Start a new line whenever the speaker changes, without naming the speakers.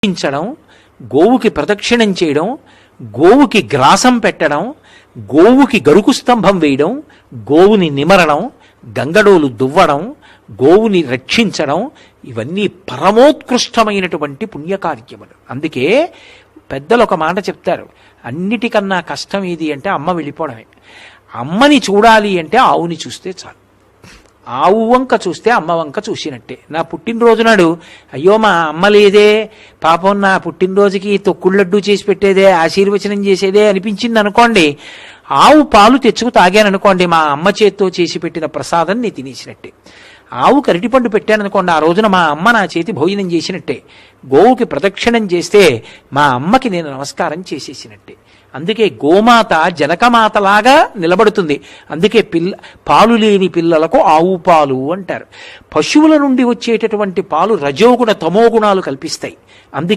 పించడం, గోవుకి ప్రదక్షిణం చేయడం, గోవుకి గ్రాసం పెట్టడం, గోవుకి గరుకు స్తంభం వేయడం, గోవుని నిమరడం, గంగడోలు దువ్వడం, గోవుని రక్షించడం, ఇవన్నీ పరమోత్కృష్టమైనటువంటి పుణ్యకార్యములు. అందుకే పెద్దలు ఒక మాట చెప్తారు, అన్నిటికన్నా కష్టం ఏది అంటే అమ్మ వెళ్ళిపోవడమే. అమ్మని చూడాలి అంటే ఆవుని చూస్తే చాలు. ఆవు వంక చూస్తే అమ్మ వంక చూసినట్టే. నా పుట్టినరోజు నాడు అయ్యో మా అమ్మ లేదే, పాపం నా పుట్టినరోజుకి తొక్కుళ్ళడ్డు చేసి పెట్టేదే, ఆశీర్వచనం చేసేదే అనిపించింది అనుకోండి, ఆవు పాలు తెచ్చుకు తాగాననుకోండి, మా అమ్మ చేత్తో చేసి పెట్టిన ప్రసాదం నేను తినేసినట్టే. ఆవు అరటిపండు పెట్టాననుకోండి, ఆ రోజున మా అమ్మ నా చేతి భోజనం చేసినట్టే. గోవుకి ప్రదక్షిణం చేస్తే మా అమ్మకి నేను నమస్కారం చేసేసినట్టే. అందుకే గోమాత జనకమాతలాగా నిలబడుతుంది. అందుకే పాలు లేని పిల్లలకు ఆవు పాలు అంటారు. పశువుల నుండి వచ్చేటటువంటి పాలు రజోగుణ తమోగుణాలు కల్పిస్తాయి. అందుకే